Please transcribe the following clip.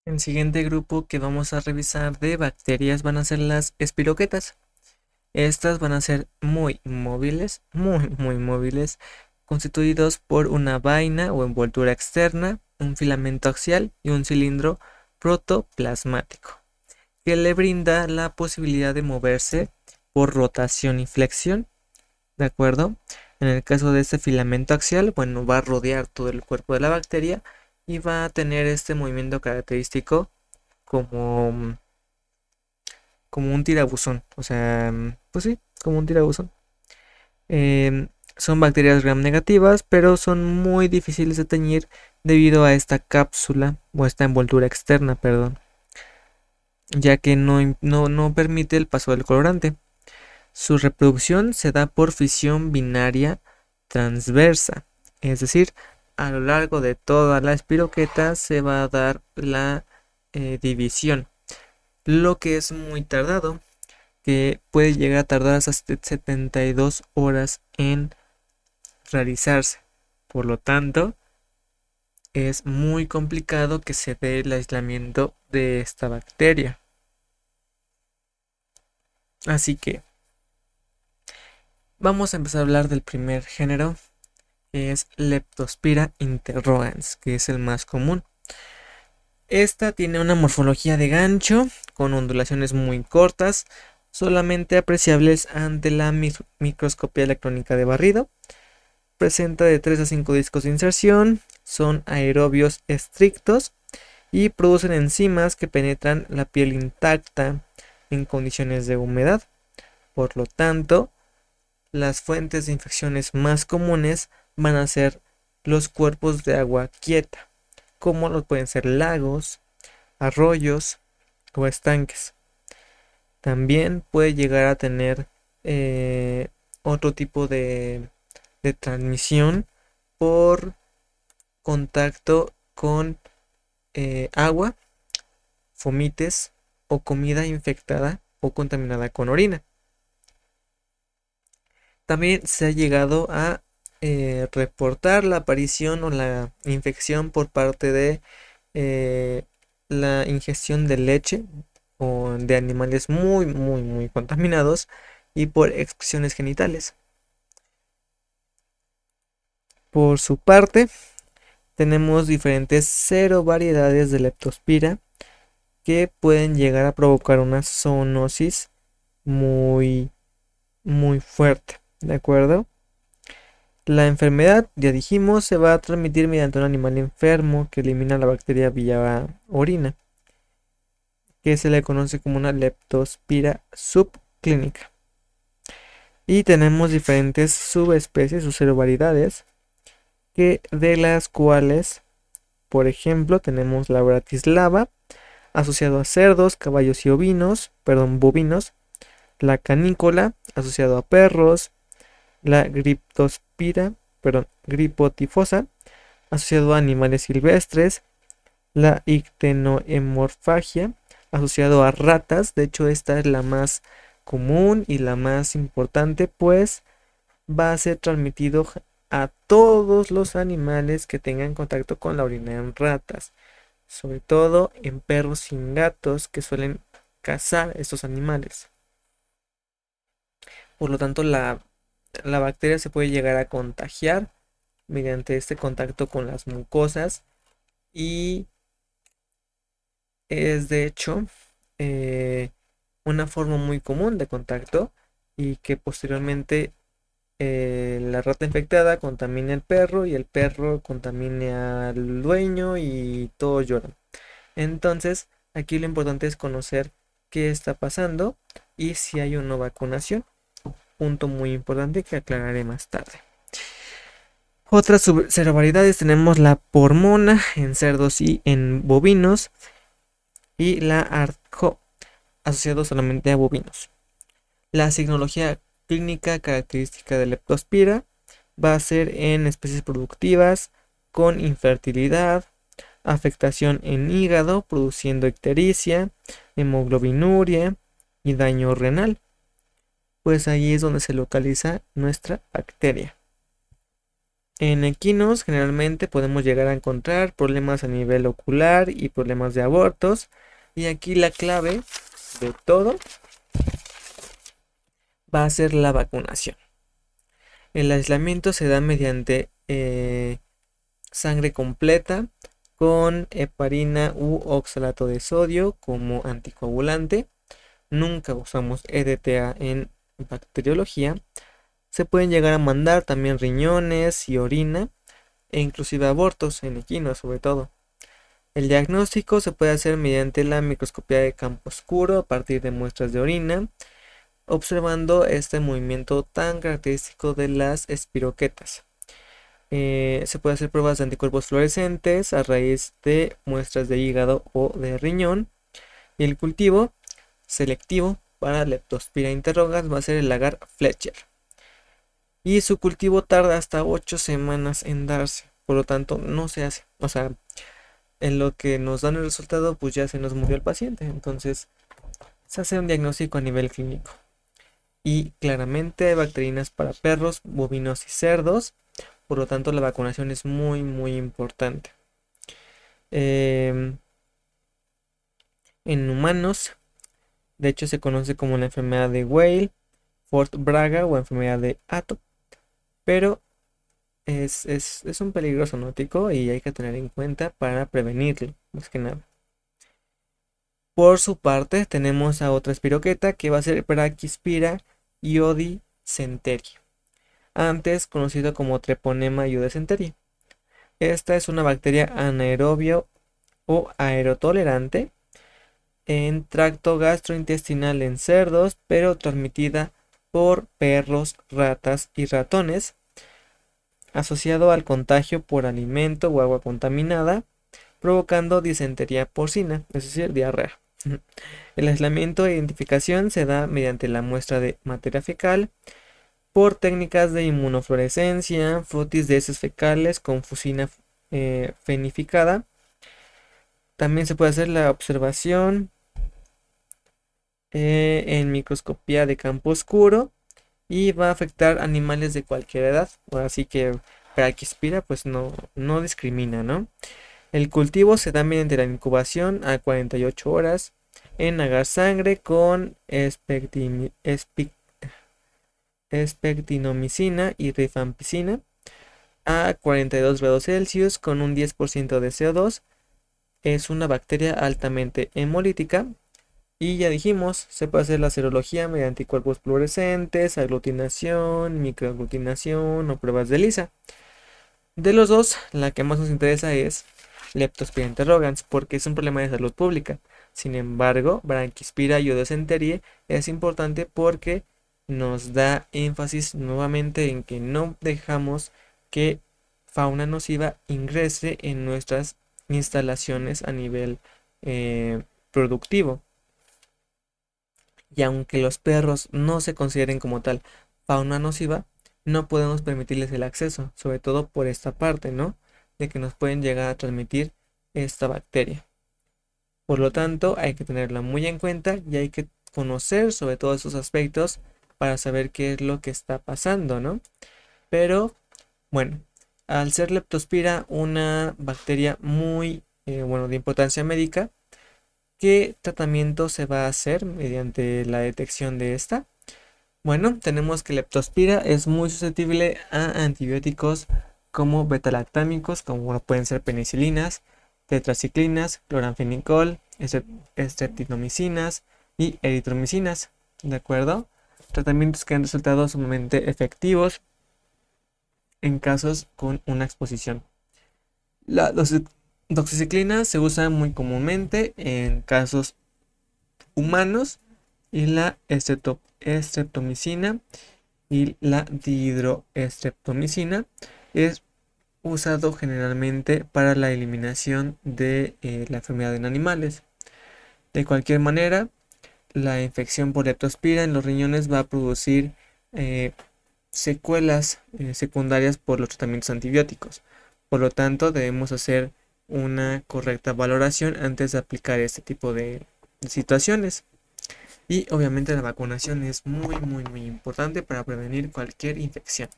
El siguiente grupo que vamos a revisar de bacterias van a ser las espiroquetas. Estas van a ser muy móviles, constituidos por una vaina o envoltura externa, un filamento axial y un cilindro protoplasmático, que le brinda la posibilidad de moverse por rotación y flexión, ¿de acuerdo? En el caso de este filamento axial, bueno, va a rodear todo el cuerpo de la bacteria y va a tener este movimiento característico como, como un tirabuzón, o sea, pues sí, como un tirabuzón. Son bacterias gram negativas, pero son muy difíciles de teñir debido a esta cápsula o esta envoltura externa, perdón, ya que no permite el paso del colorante. Su reproducción se da por fisión binaria transversa, es decir, a lo largo de toda la espiroqueta se va a dar la división, lo que es muy tardado, que puede llegar a tardar hasta 72 horas en realizarse. Por lo tanto, es muy complicado que se dé el aislamiento de esta bacteria. Así que vamos a empezar a hablar del primer género, que es Leptospira interrogans, que es el más común. Esta tiene una morfología de gancho con ondulaciones muy cortas, solamente apreciables ante la microscopía electrónica de barrido. Presenta de 3 a 5 discos de inserción, son aerobios estrictos y producen enzimas que penetran la piel intacta en condiciones de humedad. Por lo tanto, las fuentes de infecciones más comunes van a ser los cuerpos de agua quieta, como lo pueden ser lagos, arroyos o estanques. También puede llegar a tener eh, otro tipo de transmisión por contacto con agua, fomites o comida infectada o contaminada con orina. También se ha llegado a reportar la aparición o la infección por parte de eh, la ingestión de leche o de animales muy contaminados y por expresiones genitales. Por su parte, tenemos diferentes cero variedades de leptospira que pueden llegar a provocar una zoonosis muy, muy fuerte, ¿de acuerdo? La enfermedad, ya dijimos, se va a transmitir mediante un animal enfermo que elimina la bacteria vía orina, que se le conoce como una leptospira subclínica. Y tenemos diferentes subespecies o serovariedades, que de las cuales, por ejemplo, tenemos la bratislava, asociado a cerdos, caballos y bovinos, la canícola, asociado a perros, la gripotifosa, asociado a animales silvestres, la ictenohemorfagia, asociado a ratas. De hecho, esta es la más común y la más importante, pues va a ser transmitido a todos los animales que tengan contacto con la orina en ratas, sobre todo en perros y en gatos que suelen cazar estos animales. Por lo tanto, la bacteria se puede llegar a contagiar mediante este contacto con las mucosas y es de hecho eh, una forma muy común de contacto y que posteriormente la rata infectada contamine al perro y el perro contamine al dueño y todos lloran. Entonces, aquí lo importante es conocer qué está pasando y si hay una vacunación. Punto muy importante que aclararé más tarde. Otras serovariedades tenemos la pormona en cerdos y en bovinos y la ARCO asociado solamente a bovinos. La signología clínica característica de leptospira va a ser en especies productivas con infertilidad, afectación en hígado produciendo ictericia, hemoglobinuria y daño renal, pues ahí es donde se localiza nuestra bacteria. En equinos generalmente podemos llegar a encontrar problemas a nivel ocular y problemas de abortos. Y aquí la clave de todo va a ser la vacunación. El aislamiento se da mediante sangre completa con heparina u oxalato de sodio como anticoagulante. Nunca usamos EDTA en bacteriología. Se pueden llegar a mandar también riñones y orina e inclusive abortos en equinos sobre todo. El diagnóstico se puede hacer mediante la microscopía de campo oscuro a partir de muestras de orina, observando este movimiento tan característico de las espiroquetas. Se puede hacer pruebas de anticuerpos fluorescentes a raíz de muestras de hígado o de riñón. Y el cultivo selectivo para Leptospira interrogans va a ser el agar Fletcher. Y su cultivo tarda hasta 8 semanas en darse. Por lo tanto, no se hace. O sea, en lo que nos dan el resultado, pues ya se nos murió el paciente. Entonces, se hace un diagnóstico a nivel clínico. Y claramente hay bacterinas para perros, bovinos y cerdos. Por lo tanto, la vacunación es muy, muy importante. En humanos, de hecho, se conoce como la enfermedad de Weil, Fort-Braga o enfermedad de Atto. Pero es un peligro zoonótico y hay que tener en cuenta para prevenirlo, más que nada. Por su parte, tenemos a otra espiroqueta que va a ser Brachyspira iodicenteri, antes conocido como Treponema iodicenteri. Esta es una bacteria anaerobio o aerotolerante en tracto gastrointestinal en cerdos, pero transmitida por perros, ratas y ratones, asociado al contagio por alimento o agua contaminada, provocando disentería porcina, es decir, diarrea. El aislamiento e identificación se da mediante la muestra de materia fecal, por técnicas de inmunofluorescencia, frutis de heces fecales con fusina fenificada. También se puede hacer la observación en microscopía de campo oscuro y va a afectar animales de cualquier edad. Así que Brachyspira pues no discrimina, ¿no? El cultivo se da mediante la incubación a 48 horas en agar sangre con espectinomicina y rifampicina a 42 grados Celsius con un 10% de CO2. Es una bacteria altamente hemolítica. Y ya dijimos, se puede hacer la serología mediante cuerpos fluorescentes, aglutinación, microaglutinación o pruebas de ELISA. De los dos, la que más nos interesa es Leptospira interrogans, porque es un problema de salud pública. Sin embargo, Brachyspira iodicenteri es importante porque nos da énfasis nuevamente en que no dejamos que fauna nociva ingrese en nuestras instalaciones a nivel productivo. Y aunque los perros no se consideren como tal fauna nociva, no podemos permitirles el acceso, sobre todo por esta parte, ¿no? De que nos pueden llegar a transmitir esta bacteria. Por lo tanto, hay que tenerla muy en cuenta y hay que conocer sobre todos esos aspectos para saber qué es lo que está pasando, ¿no? Pero, bueno, al ser Leptospira una bacteria muy, de importancia médica, ¿qué tratamiento se va a hacer mediante la detección de esta? Bueno, tenemos que Leptospira es muy susceptible a antibióticos como betalactámicos, como pueden ser penicilinas, tetraciclinas, cloranfenicol, estreptomicinas y eritromicinas, ¿de acuerdo? Tratamientos que han resultado sumamente efectivos en casos con una exposición. La doxiciclina se usa muy comúnmente en casos humanos y la estreptomicina y la dihidroestreptomicina es usado generalmente para la eliminación de la enfermedad en animales. De cualquier manera, la infección por leptospira en los riñones va a producir secuelas secundarias por los tratamientos antibióticos. Por lo tanto, debemos hacer una correcta valoración antes de aplicar este tipo de situaciones. Y obviamente la vacunación es muy, muy, muy importante para prevenir cualquier infección.